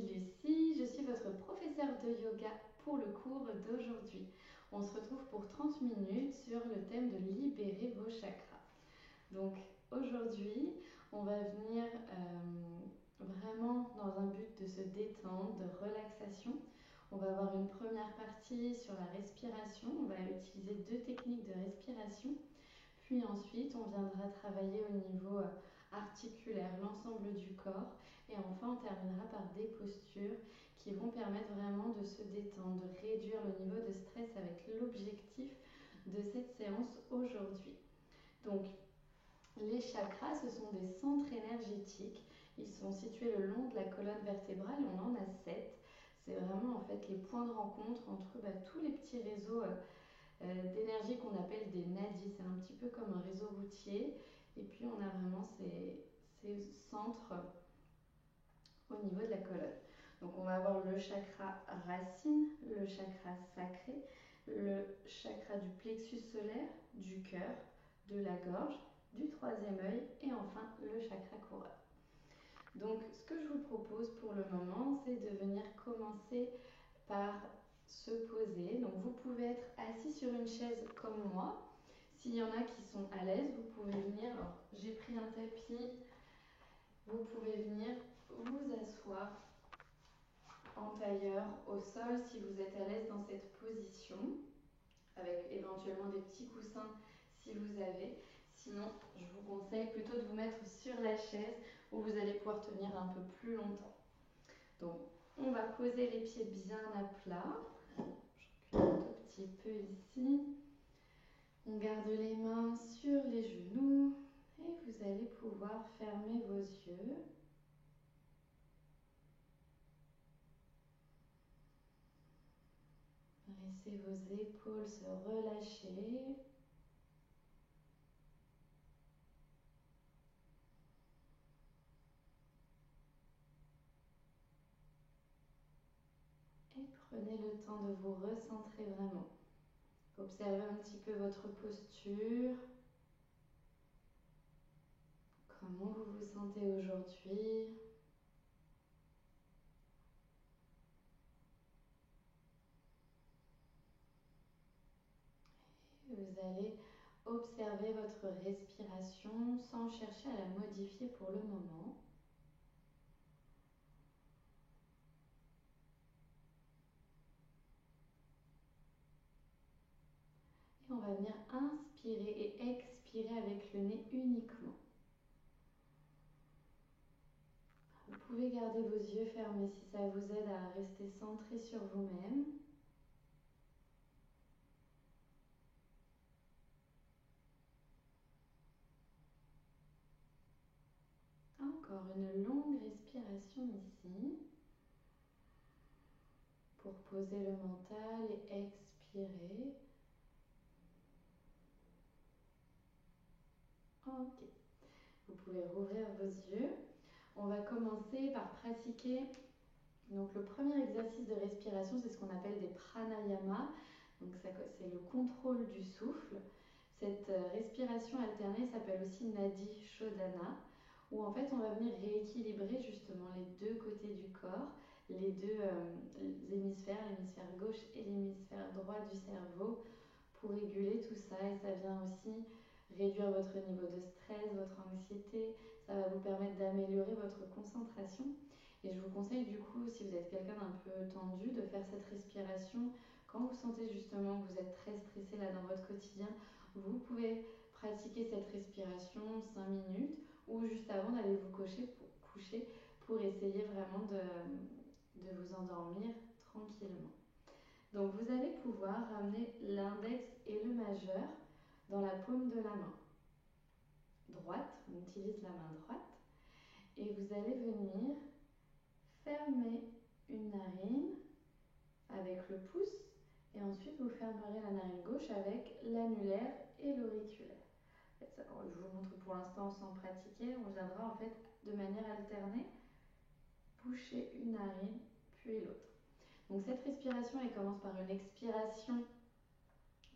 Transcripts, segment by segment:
suis Lucie, je suis votre professeure de yoga pour le cours d'aujourd'hui. On se retrouve pour 30 minutes sur le thème de libérer vos chakras. Donc aujourd'hui, on va venir vraiment dans un but de se détendre, de relaxation. On va avoir une première partie sur la respiration. On va utiliser 2 techniques de respiration. Puis ensuite, on viendra travailler au niveau articulaire, l'ensemble du corps. Et enfin, on terminera par des postures qui vont permettre vraiment de se détendre, de réduire le niveau de stress avec l'objectif de cette séance aujourd'hui. Donc, les chakras, ce sont des centres énergétiques. Ils sont situés le long de la colonne vertébrale. On en a 7. C'est vraiment en fait les points de rencontre entre tous les petits réseaux d'énergie qu'on appelle des nadis. C'est un petit peu comme un réseau routier. Et puis on a vraiment ces centres au niveau de la colonne. Donc on va avoir le chakra racine, le chakra sacré, le chakra du plexus solaire, du cœur, de la gorge, du troisième œil et enfin le chakra couronne. Donc ce que je vous propose pour le moment, c'est de venir commencer par se poser. Donc vous pouvez être assis sur une chaise comme moi. S'il y en a qui sont à l'aise, vous pouvez venir. Alors j'ai pris un tapis. Vous pouvez venir vous asseoir en tailleur au sol si vous êtes à l'aise dans cette position, avec éventuellement des petits coussins si vous avez. Sinon, je vous conseille plutôt de vous mettre sur la chaise où vous allez pouvoir tenir un peu plus longtemps. Donc, on va poser les pieds bien à plat. Je recule un tout petit peu ici. On garde les mains sur les genoux et vous allez pouvoir fermer vos yeux. Laissez vos épaules se relâcher. Et prenez le temps de vous recentrer vraiment. Observez un petit peu votre posture. Comment vous vous sentez aujourd'hui? Vous allez observer votre respiration sans chercher à la modifier pour le moment. Et on va venir inspirer et expirer avec le nez uniquement. Vous pouvez garder vos yeux fermés si ça vous aide à rester centré sur vous-même. Encore une longue respiration ici pour poser le mental et expirer. Ok, vous pouvez rouvrir vos yeux. On va commencer par pratiquer. Donc le premier exercice de respiration, c'est ce qu'on appelle des pranayama. Donc c'est le contrôle du souffle. Cette respiration alternée s'appelle aussi Nadi Shodhana, où en fait on va venir rééquilibrer justement les deux côtés du corps, les deux hémisphères, l'hémisphère gauche et l'hémisphère droit du cerveau, pour réguler tout ça. Et ça vient aussi réduire votre niveau de stress, votre anxiété. Ça va vous permettre d'améliorer votre concentration. Et je vous conseille du coup, si vous êtes quelqu'un d'un peu tendu, de faire cette respiration quand vous sentez justement que vous êtes très stressé là dans votre quotidien. Vous pouvez pratiquer cette respiration 5 minutes ou juste avant d'aller vous coucher pour essayer vraiment de vous endormir tranquillement. Donc vous allez pouvoir ramener l'index et le majeur dans la paume de la main droite. On utilise la main droite et vous allez venir fermer une narine avec le pouce et ensuite vous fermerez la narine gauche avec l'annulaire et l'auriculaire. Je vous montre pour l'instant sans pratiquer. On viendra en fait de manière alternée boucher une narine puis l'autre. Donc cette respiration, elle commence par une expiration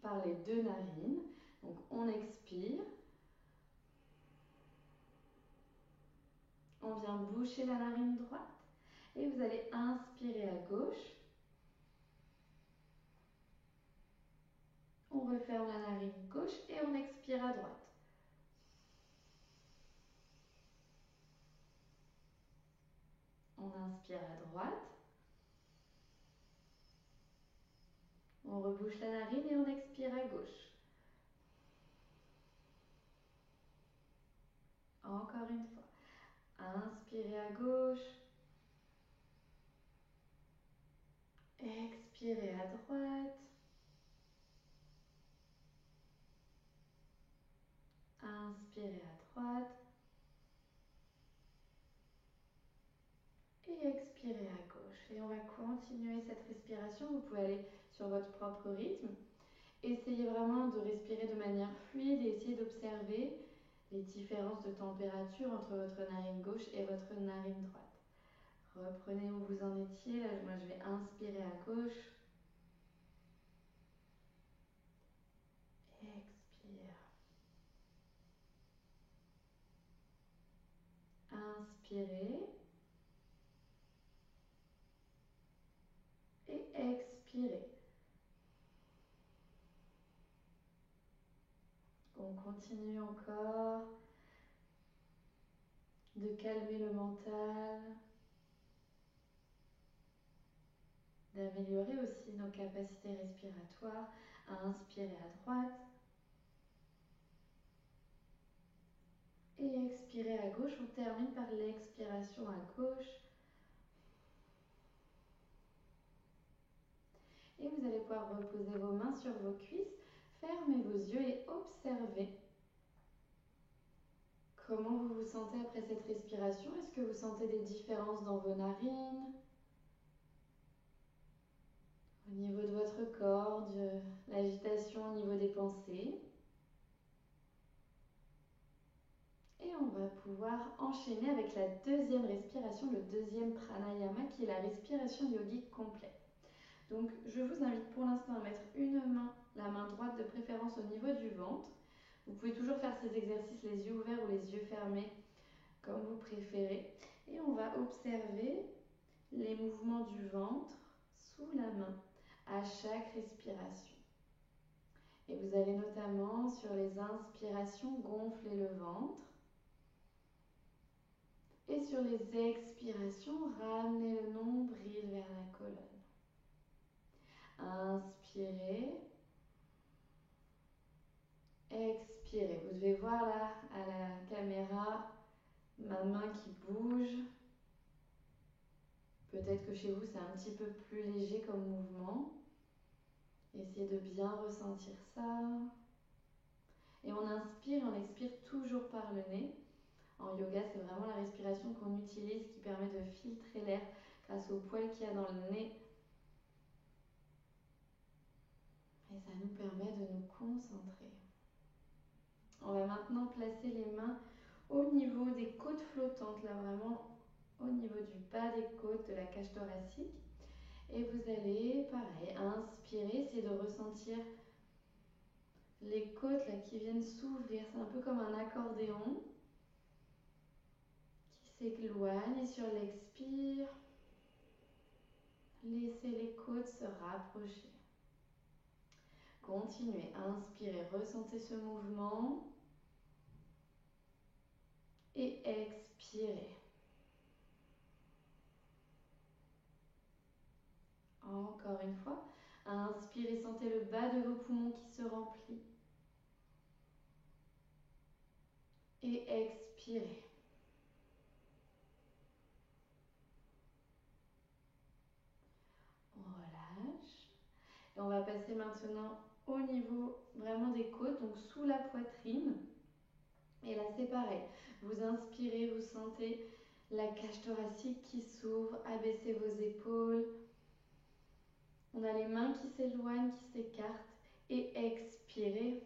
par les deux narines. Donc on expire. On vient boucher la narine droite Et vous allez inspirer à gauche. On referme la narine gauche et on expire à droite. On inspire à droite. On rebouche la narine et on expire à gauche. Encore une fois. Inspirez à gauche. Expirez à droite. Inspirez à droite. Et expirez à gauche. Et on va continuer cette respiration. Vous pouvez aller sur votre propre rythme. Essayez vraiment de respirer de manière fluide et essayez d'observer les différences de température entre votre narine gauche et votre narine droite. Reprenez où vous en étiez. Là, moi, je vais inspirer à gauche. Expire. Inspirez. Et expirez. On continue encore de calmer le mental, d'améliorer aussi nos capacités respiratoires, à inspirer à droite et expirer à gauche. On termine par l'expiration à gauche. Et vous allez pouvoir reposer vos mains sur vos cuisses, fermez vos yeux et observez comment vous vous sentez après cette respiration. Est-ce que vous sentez des différences dans vos narines, au niveau de votre corps, de l'agitation au niveau des pensées? Et on va pouvoir enchaîner avec la deuxième respiration, le deuxième pranayama qui est la respiration yogique complète. Donc je vous invite pour l'instant à mettre une main, la main droite de préférence au niveau du ventre. Vous pouvez toujours faire ces exercices les yeux ouverts ou les yeux fermés comme vous préférez. Et on va observer les mouvements du ventre sous la main à chaque respiration. Et vous allez notamment sur les inspirations gonfler le ventre. Et sur les expirations, ramenez le nombril vers la colonne. Inspirez. Expirez. Vous devez voir là à la caméra ma main qui bouge. Peut-être que chez vous c'est un petit peu plus léger comme mouvement. Essayez de bien ressentir ça. Et on inspire, on expire toujours par le nez. En yoga, c'est vraiment la respiration qu'on utilise qui permet de filtrer l'air grâce aux poils qu'il y a dans le nez. Et ça nous permet de nous concentrer. On va maintenant placer les mains au niveau des côtes flottantes, là vraiment au niveau du bas des côtes, de la cage thoracique. Et vous allez, pareil, inspirer, essayer de ressentir les côtes là qui viennent s'ouvrir. C'est un peu comme un accordéon qui s'éloigne. Et sur l'expire, laissez les côtes se rapprocher. Continuez, inspirez, ressentez ce mouvement. Et expirez. Encore une fois, inspirez, sentez le bas de vos poumons qui se remplit. Et expirez. On relâche. Et on va passer maintenant au niveau vraiment des côtes, donc sous la poitrine. Et là c'est pareil. Vous inspirez, vous sentez la cage thoracique qui s'ouvre, abaissez vos épaules. On a les mains qui s'éloignent, qui s'écartent. Et expirez.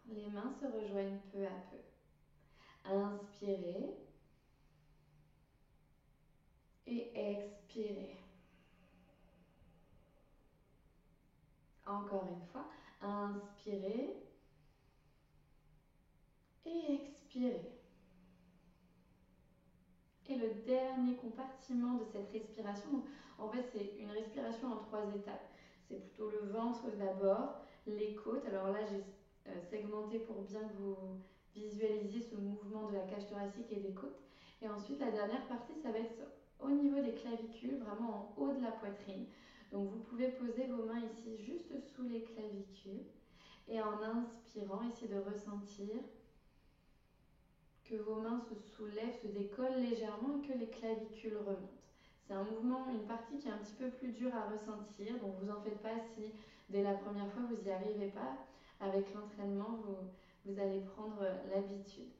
Les mains se rejoignent peu à peu. Inspirez. Et expirez. Encore une fois, inspirez. Et expirez. Et le dernier compartiments de cette respiration. Donc, en fait, c'est une respiration en 3 étapes. C'est plutôt le ventre d'abord, les côtes. Alors là, j'ai segmenté pour bien que vous visualisiez ce mouvement de la cage thoracique et des côtes. Et ensuite, la dernière partie, ça va être au niveau des clavicules, vraiment en haut de la poitrine. Donc vous pouvez poser vos mains ici juste sous les clavicules. Et en inspirant, essayez de ressentir que vos mains se soulèvent, se décollent légèrement et que les clavicules remontent. C'est un mouvement, une partie qui est un petit peu plus dure à ressentir, donc vous en faites pas si dès la première fois vous n'y arrivez pas. Avec l'entraînement, vous allez prendre l'habitude.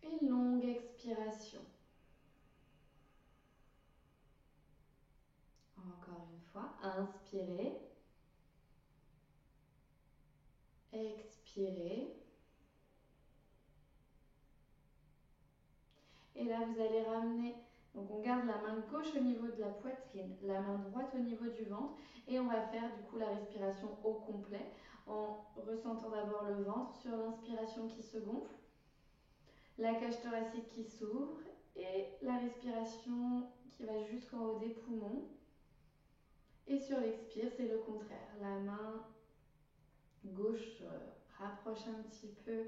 Et longue expiration. Encore une fois, inspirez, expirez. Et là, vous allez ramener, donc on garde la main gauche au niveau de la poitrine, la main droite au niveau du ventre, et on va faire du coup la respiration au complet en ressentant d'abord le ventre sur l'inspiration qui se gonfle, la cage thoracique qui s'ouvre et la respiration qui va jusqu'en haut des poumons. Et sur l'expire, c'est le contraire. La main gauche rapproche un petit peu,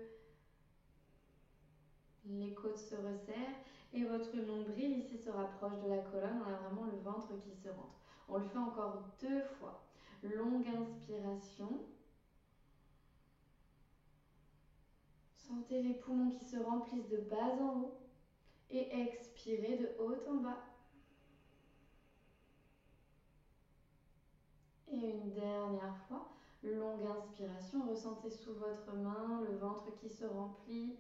les côtes se resserrent et votre nombril ici se rapproche de la colonne. On a vraiment le ventre qui se rentre. On le fait encore 2 fois. Longue inspiration. Sentez les poumons qui se remplissent de bas en haut. Et expirez de haut en bas. Et une dernière fois. Longue inspiration. Ressentez sous votre main le ventre qui se remplit.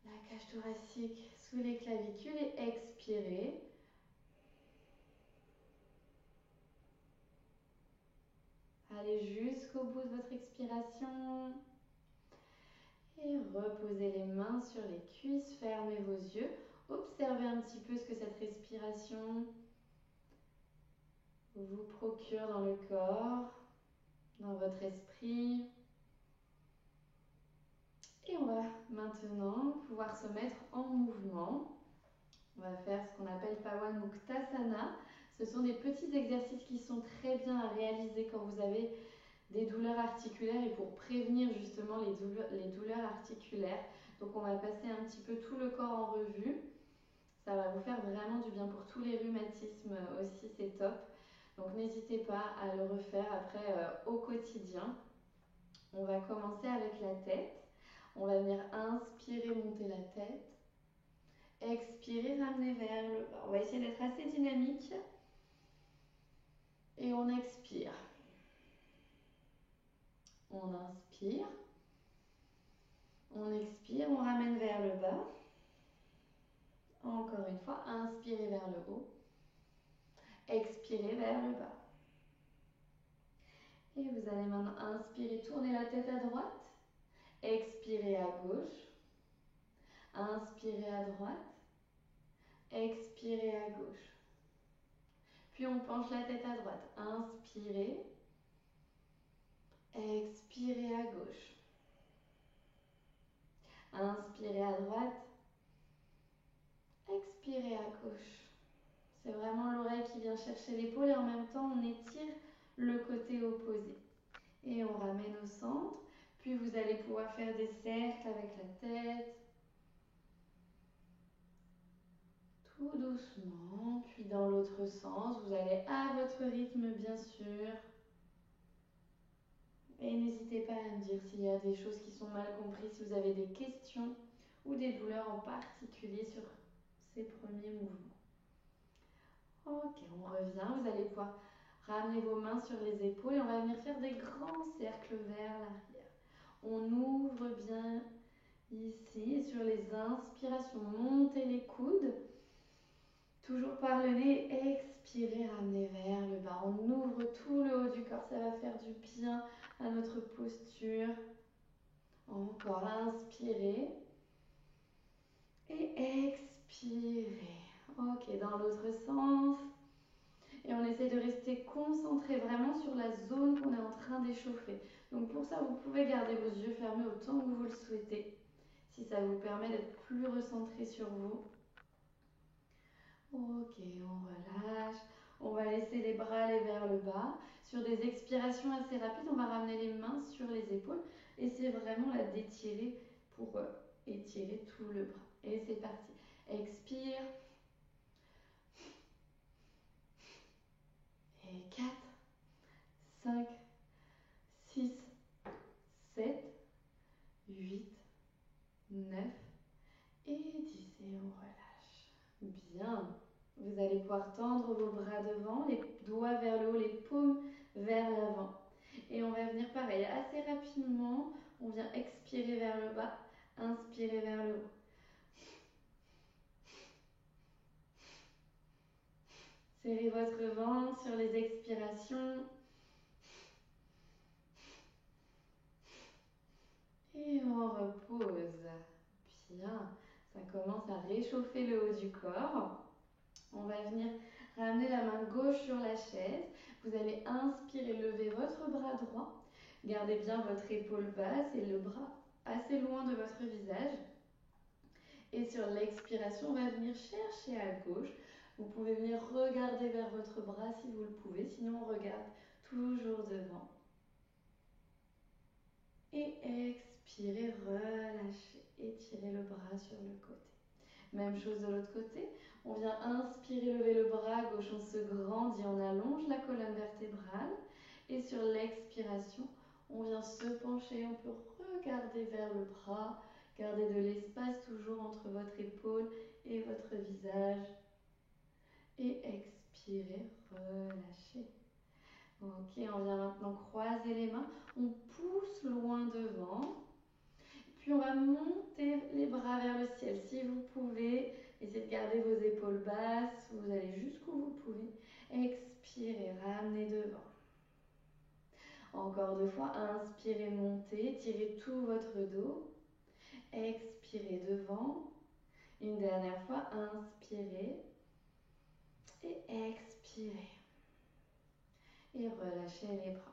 La cage thoracique sous les clavicules et expirez. Allez jusqu'au bout de votre expiration. Et reposez les mains sur les cuisses, fermez vos yeux. Observez un petit peu ce que cette respiration vous procure dans le corps, dans votre esprit. Et on va maintenant pouvoir se mettre en mouvement. On va faire ce qu'on appelle Pawan Muktasana. Ce sont des petits exercices qui sont très bien à réaliser quand vous avez des douleurs articulaires et pour prévenir justement les douleurs articulaires. Donc on va passer un petit peu tout le corps en revue. Ça va vous faire vraiment du bien pour tous les rhumatismes aussi, c'est top. Donc n'hésitez pas à le refaire après au quotidien. On va commencer avec la tête. On va venir inspirer, monter la tête. Expirer, ramener vers le bas. On va essayer d'être assez dynamique. Et on expire. On inspire. On expire, on ramène vers le bas. Encore une fois, inspirez vers le haut. Expirez vers le bas. Et vous allez maintenant inspirer, tourner la tête à droite. Expirez à gauche. Inspirez à droite. Expirez à gauche. Puis on penche la tête à droite. Inspirez. Expirez à gauche. Inspirez à droite. Expirez à gauche. C'est vraiment l'oreille qui vient chercher l'épaule et en même temps on étire le côté opposé. Et on ramène au centre. Puis vous allez pouvoir faire des cercles avec la tête. Tout doucement. Puis dans l'autre sens, vous allez à votre rythme bien sûr. Et n'hésitez pas à me dire s'il y a des choses qui sont mal comprises, si vous avez des questions ou des douleurs en particulier sur ces premiers mouvements. Ok, on revient. Vous allez pouvoir ramener vos mains sur les épaules et on va venir faire des grands cercles vers l'arrière. On ouvre bien ici et sur les inspirations, montez les coudes. Toujours par le nez, expirez, ramenez vers le bas. On ouvre tout le haut du corps, ça va faire du bien à notre posture. Encore, inspirez et expirez. Ok, dans l'autre sens. Et on essaie de rester concentré concentrer vraiment sur la zone qu'on est en train d'échauffer. Donc pour ça, vous pouvez garder vos yeux fermés autant que vous le souhaitez, si ça vous permet d'être plus recentré sur vous. Ok, on relâche. On va laisser les bras aller vers le bas. Sur des expirations assez rapides, on va ramener les mains sur les épaules. Et c'est vraiment la d'étirer pour étirer tout le bras. Et c'est parti. Expire. Et 4, 5, 6, 7, 8, 9 et 10. Et on relâche. Bien. Vous allez pouvoir tendre vos bras devant, les doigts vers le haut, les paumes vers l'avant. Et on va venir pareil, assez rapidement. On vient expirer vers le bas, inspirer vers le haut. Serrez votre ventre sur les expirations. Et on repose. Bien. Ça commence à réchauffer le haut du corps. On va venir ramener la main gauche sur la chaise. Vous allez inspirer, lever votre bras droit. Gardez bien votre épaule basse et le bras assez loin de votre visage. Et sur l'expiration, on va venir chercher à gauche. Vous pouvez venir regarder vers votre bras si vous le pouvez, sinon on regarde toujours devant. Et expirez, relâchez, étirez le bras sur le côté. Même chose de l'autre côté, on vient inspirer, lever le bras gauche, on se grandit, on allonge la colonne vertébrale. Et sur l'expiration, on vient se pencher, on peut regarder vers le bras, garder de l'espace toujours entre votre épaule et votre visage. Et expirez, relâchez. Ok, on vient maintenant croiser les mains, on pousse loin devant. Puis on va monter les bras vers le ciel. Si vous pouvez, essayez de garder vos épaules basses. Vous allez jusqu'où vous pouvez. Expirez, ramenez devant. Encore 2 fois, inspirez, montez, tirez tout votre dos. Expirez devant. Une dernière fois, inspirez et expirez. Et relâchez les bras.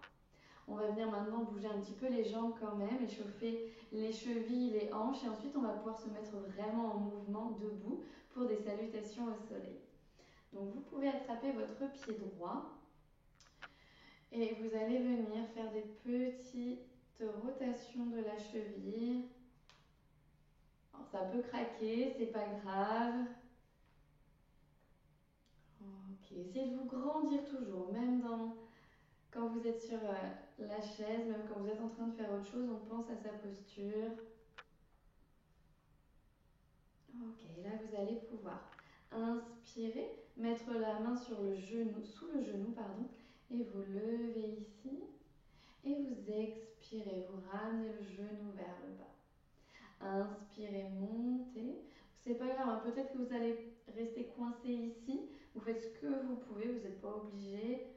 On va venir maintenant bouger un petit peu les jambes quand même, échauffer les chevilles, les hanches et ensuite on va pouvoir se mettre vraiment en mouvement debout pour des salutations au soleil. Donc vous pouvez attraper votre pied droit et vous allez venir faire des petites rotations de la cheville. Alors, ça peut craquer, c'est pas grave. Ok, essayez de vous grandir toujours, même quand vous êtes sur la chaise, même quand vous êtes en train de faire autre chose, on pense à sa posture. Ok, là vous allez pouvoir inspirer, mettre la main sur le genou, sous le genou, pardon, et vous levez ici. Et vous expirez, vous ramenez le genou vers le bas. Inspirez, montez. C'est pas grave, hein, peut-être que vous allez rester coincé ici. Vous faites ce que vous pouvez, vous n'êtes pas obligé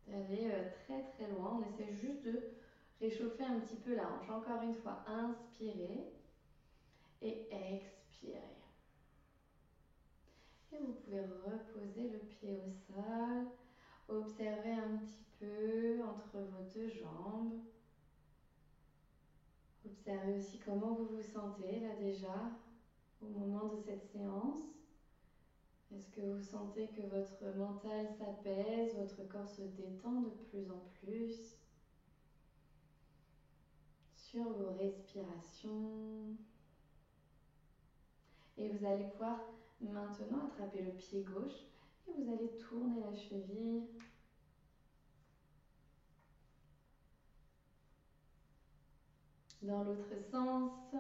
d'aller très très loin. On essaie juste de réchauffer un petit peu la hanche. Encore une fois, inspirez et expirez. Et vous pouvez reposer le pied au sol. Observez un petit peu entre vos deux jambes. Observez aussi comment vous vous sentez là déjà au moment de cette séance. Est-ce que vous sentez que votre mental s'apaise, votre corps se détend de plus en plus sur vos respirations? Et vous allez pouvoir maintenant attraper le pied gauche et vous allez tourner la cheville. Dans l'autre sens.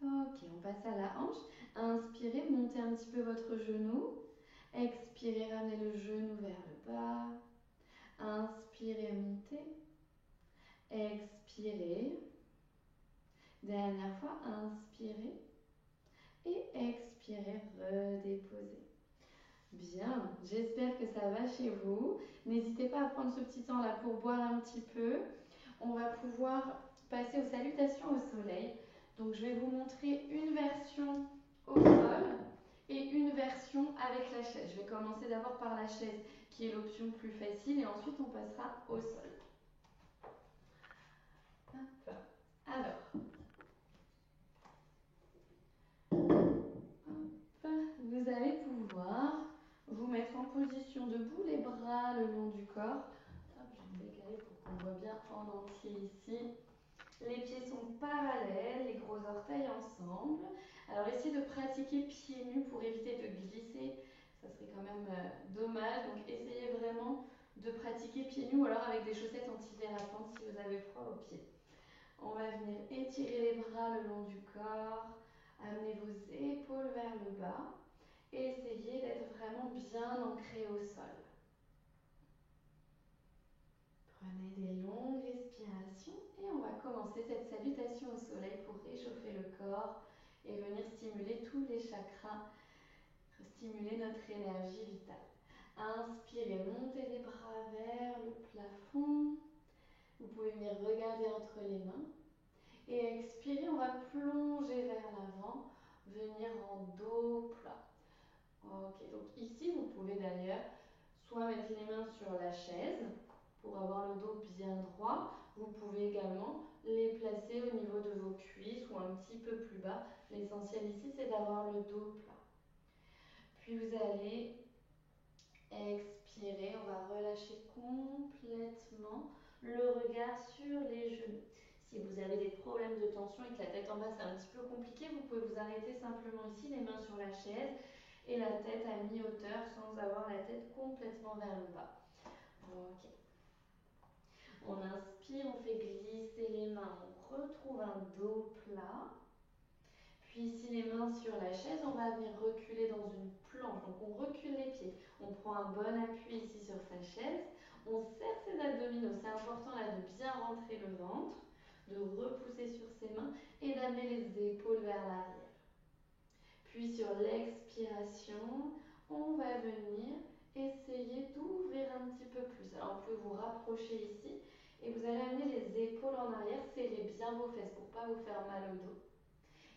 Ok, on passe à la hanche. Inspirez, montez un petit peu votre genou. Expirez, ramenez le genou vers le bas. Inspirez, montez. Expirez. Dernière fois, inspirez. Et expirez, redéposez. Bien, j'espère que ça va chez vous. N'hésitez pas à prendre ce petit temps là pour boire un petit peu. On va pouvoir passer aux salutations au soleil. Donc je vais vous montrer une version au sol la chaise. Je vais commencer d'abord par la chaise qui est l'option plus facile et ensuite on passera au sol. Hop. Alors, vous allez pouvoir vous mettre en position debout, les bras le long du corps. Hop, je vais me décaler pour qu'on voit bien en entier ici. Les pieds sont parallèles, les gros orteils ensemble. Alors essayez de pratiquer pieds nus pour éviter de glisser, ça serait quand même dommage. Donc essayez vraiment de pratiquer pieds nus ou alors avec des chaussettes antidérapantes si vous avez froid aux pieds. On va venir étirer les bras le long du corps, amener vos épaules vers le bas et essayez d'être vraiment bien ancré au sol. Prenez des longues respirations et on va commencer cette salutation au soleil pour réchauffer le corps et venir stimuler tous les chakras, stimuler notre énergie vitale. Inspirez, montez les bras vers le plafond. Vous pouvez venir regarder entre les mains. Et expirez, on va plonger vers l'avant, venir en dos plat. Ok, donc ici vous pouvez d'ailleurs soit mettre les mains sur la chaise pour avoir le dos bien droit. Vous pouvez également les placer au niveau de vos cuisses ou un petit peu plus bas. L'essentiel ici c'est d'avoir le dos plat. Puis vous allez expirer, on va relâcher complètement le regard sur les genoux. Si vous avez des problèmes de tension et que la tête en bas c'est un petit peu compliqué, vous pouvez vous arrêter simplement ici, les mains sur la chaise et la tête à mi-hauteur sans avoir la tête complètement vers le bas. Ok. On inspire, on fait glisser les mains, on retrouve un dos plat. Puis ici les mains sur la chaise, on va venir reculer dans une planche. Donc on recule les pieds, on prend un bon appui ici sur sa chaise, on serre ses abdominaux. C'est important là de bien rentrer le ventre, de repousser sur ses mains et d'amener les épaules vers l'arrière. Puis sur l'expiration, on va venir essayer d'ouvrir un petit peu plus. Alors vous pouvez vous rapprocher ici et vous allez amener les épaules en arrière, serrez bien vos fesses pour ne pas vous faire mal au dos.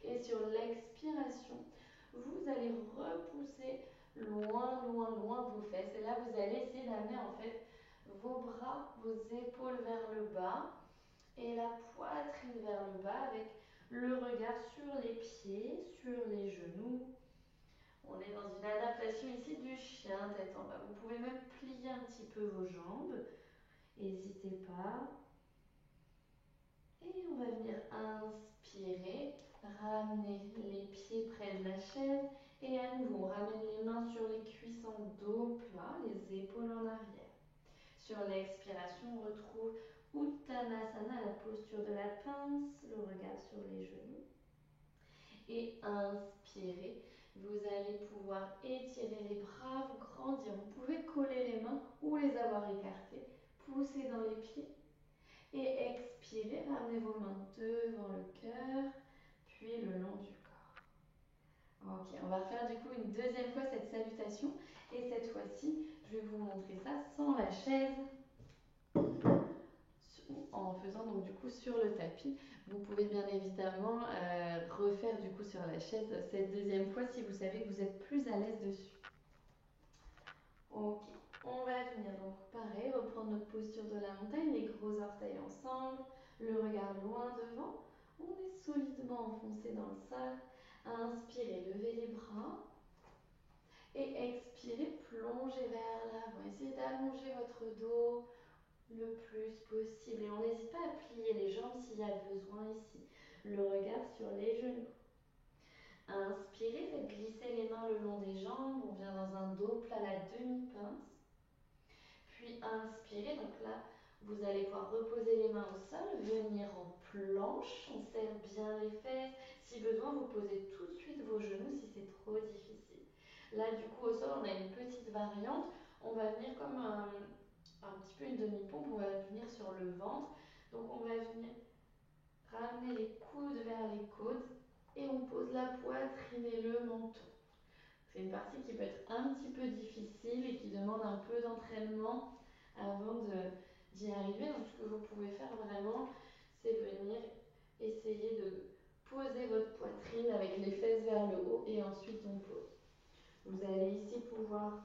Et sur l'expiration, vous allez repousser loin, loin, loin vos fesses. Et là, vous allez essayer d'amener en fait vos bras, vos épaules vers le bas et la poitrine vers le bas avec le regard sur les pieds, sur les genoux. On est dans une adaptation ici du chien, tête en bas. Vous pouvez même plier un petit peu vos jambes. N'hésitez pas. Et on va venir inspirer, ramener les pieds près de la chaise et à nouveau on ramène les mains sur les cuisses en dos plat, les épaules en arrière. Sur l'expiration, on retrouve Uttanasana, la posture de la pince, le regard sur les genoux. Et inspirez, vous allez pouvoir étirer les bras, vous grandir. Vous pouvez coller les mains ou les avoir écartées, pousser dans les pieds. Et expirez, ramenez vos mains devant le cœur, puis le long du corps. Ok, on va faire du coup une deuxième fois cette salutation. Et cette fois-ci, je vais vous montrer ça sans la chaise, en faisant donc du coup sur le tapis. Vous pouvez bien évidemment refaire du coup sur la chaise cette deuxième fois si vous savez que vous êtes plus à l'aise dessus. Ok, on va venir donc pareil, reprendre notre posture de la montagne, les gros orteils ensemble, le regard loin devant. On est solidement enfoncé dans le sol. Inspirez, levez les bras. Et expirez, plongez vers l'avant. Essayez d'allonger votre dos le plus possible. Et on n'hésite pas à plier les jambes s'il y a besoin ici. Le regard sur les genoux. Inspirez, faites glisser les mains le long des jambes. On vient dans un dos plat, la demi-pince. Puis inspirez, donc là, vous allez pouvoir reposer les mains au sol, venir en planche. On serre bien les fesses. Si besoin, vous posez tout de suite vos genoux si c'est trop difficile. Là, du coup, au sol, on a une petite variante. On va venir comme un petit peu une demi-pompe. On va venir sur le ventre. Donc, on va venir ramener les coudes vers les côtes et on pose la poitrine et le menton. C'est une partie qui peut être un petit peu difficile et qui demande un peu d'entraînement avant d'y arriver. Donc ce que vous pouvez faire vraiment, c'est venir essayer de poser votre poitrine avec les fesses vers le haut et ensuite on pose. Vous allez ici pouvoir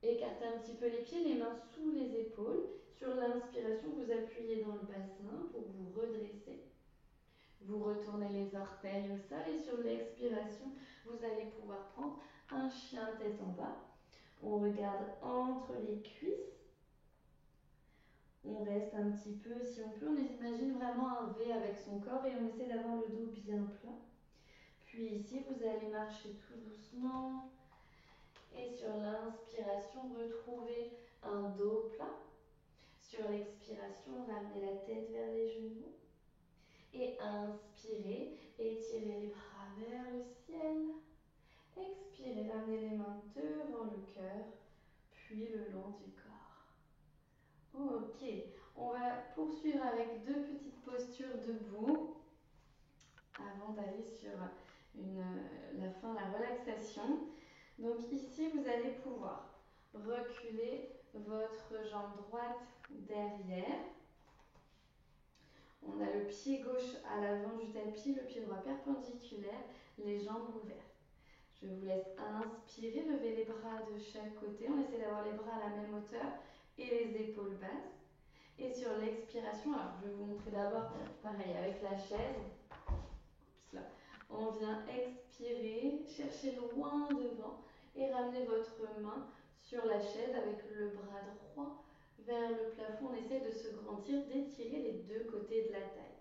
écarter un petit peu les pieds, les mains sous les épaules. Sur l'inspiration, vous appuyez dans le bassin pour vous redresser. Vous retournez les orteils au sol et sur l'expiration, vous allez pouvoir prendre un chien tête en bas. On regarde entre les cuisses. On reste un petit peu, si on peut, on imagine vraiment un V avec son corps et on essaie d'avoir le dos bien plat. Puis ici, vous allez marcher tout doucement. Et sur l'inspiration, retrouvez un dos plat. Sur l'expiration, ramenez la tête vers les genoux. Et inspirez, étirez les bras vers le ciel. Expirez, ramenez les mains devant le cœur, puis le long du corps. Ok, on va poursuivre avec 2 petites postures debout avant d'aller sur la fin, la relaxation. Donc ici, vous allez pouvoir reculer votre jambe droite derrière. On a le pied gauche à l'avant du tapis, le pied droit perpendiculaire, les jambes ouvertes. Je vous laisse inspirer, lever les bras de chaque côté. On essaie d'avoir les bras à la même hauteur et les épaules basses. Et sur l'expiration, alors je vais vous montrer d'abord, pareil, avec la chaise. Oups, là. On vient expirer, chercher loin devant et ramener votre main sur la chaise avec le bras droit vers le plafond. On essaie de se grandir, d'étirer les 2 côtés de la taille.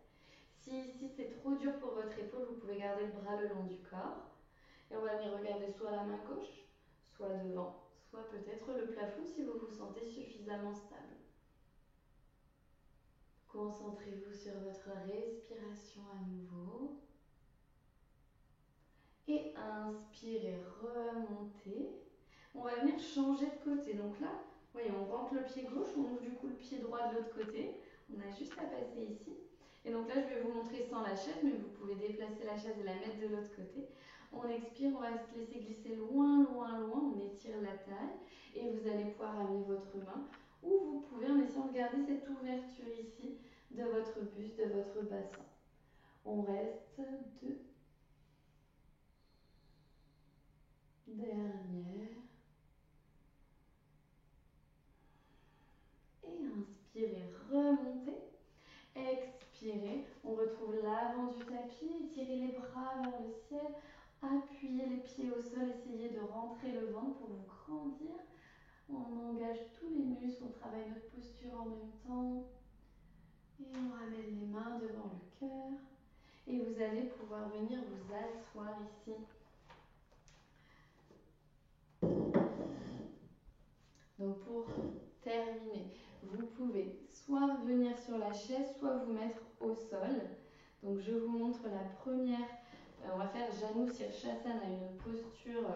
Si ici c'est trop dur pour votre épaule, vous pouvez garder le bras le long du corps. Et on va venir regarder soit la main gauche, soit devant, soit peut-être le plafond si vous vous sentez suffisamment stable. Concentrez-vous sur votre respiration à nouveau. Et inspirez, remontez. On va venir changer de côté. Donc là, voyez, on rentre le pied gauche, on ouvre du coup le pied droit de l'autre côté. On a juste à passer ici. Et donc là, je vais vous montrer sans la chaise, mais vous pouvez déplacer la chaise et la mettre de l'autre côté. On expire, on va se laisser glisser loin, loin, loin. On étire la taille et vous allez pouvoir amener votre main. Ou vous pouvez, en essayant de garder cette ouverture ici de votre buste, de votre bassin. On reste 2. Dernière. Et inspirez, remontez. Expirez, on retrouve l'avant du tapis, étirez les bras vers le ciel, appuyez les pieds au sol, essayez de rentrer le ventre pour vous grandir. On engage tous les muscles, on travaille notre posture en même temps. Et on ramène les mains devant le cœur. Et vous allez pouvoir venir vous asseoir ici. Donc pour terminer, vous pouvez soit venir sur la chaise, soit vous mettre au sol. Donc je vous montre la première. On va faire Janu Sirsasana, une posture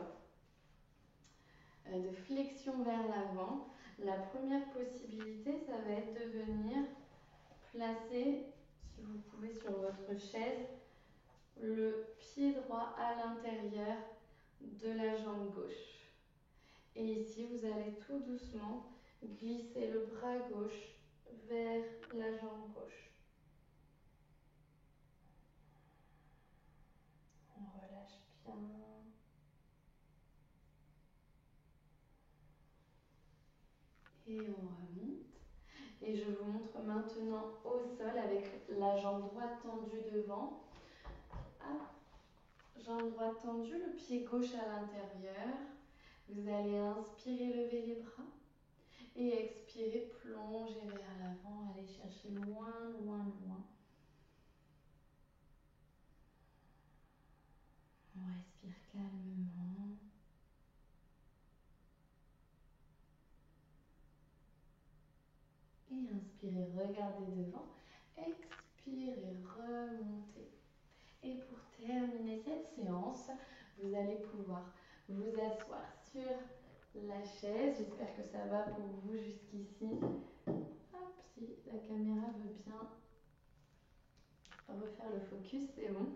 de flexion vers l'avant. La première possibilité, ça va être de venir placer, si vous pouvez, sur votre chaise, le pied droit à l'intérieur de la jambe gauche. Et ici, vous allez tout doucement glisser le bras gauche vers la jambe gauche. On relâche bien. Et on remonte. Et je vous montre maintenant au sol avec la jambe droite tendue devant. Hop. Jambe droite tendue, le pied gauche à l'intérieur. Vous allez inspirer, lever les bras. Et expirer, plonger vers l'avant, aller chercher loin, loin, loin. On respire calmement. Et inspirez, regardez devant. Expirez, remontez. Et pour terminer cette séance, vous allez pouvoir vous asseoir sur la chaise. J'espère que ça va pour vous jusqu'ici. Hop, si la caméra veut bien refaire le focus, c'est bon.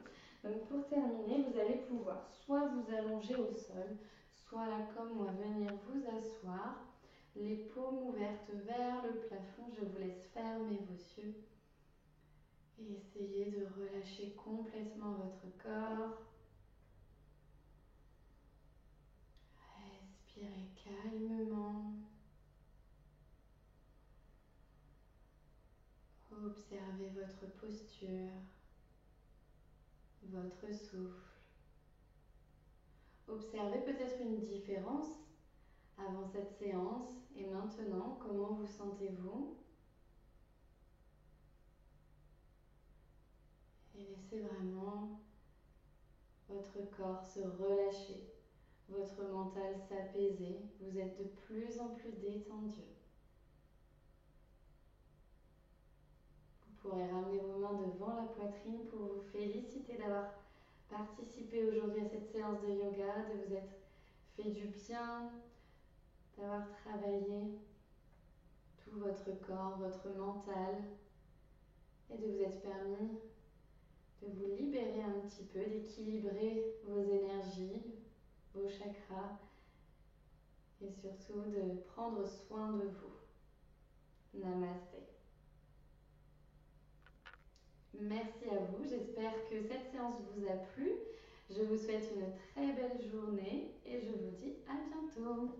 Donc pour terminer, vous allez pouvoir soit vous allonger au sol, soit là comme moi, venir vous asseoir, les paumes ouvertes vers le plafond. Je vous laisse fermer vos yeux et essayez de relâcher complètement votre corps. Observez votre posture, votre souffle. Observez peut-être une différence avant cette séance et maintenant, comment vous sentez-vous? Et laissez vraiment votre corps se relâcher, votre mental s'apaiser. Vous êtes de plus en plus détendu. Vous pourrez ramener vos mains devant la poitrine pour vous féliciter d'avoir participé aujourd'hui à cette séance de yoga, de vous être fait du bien, d'avoir travaillé tout votre corps, votre mental et de vous être permis de vous libérer un petit peu, d'équilibrer vos énergies, vos chakras et surtout de prendre soin de vous. Namasté. Merci à vous, j'espère que cette séance vous a plu. Je vous souhaite une très belle journée et je vous dis à bientôt.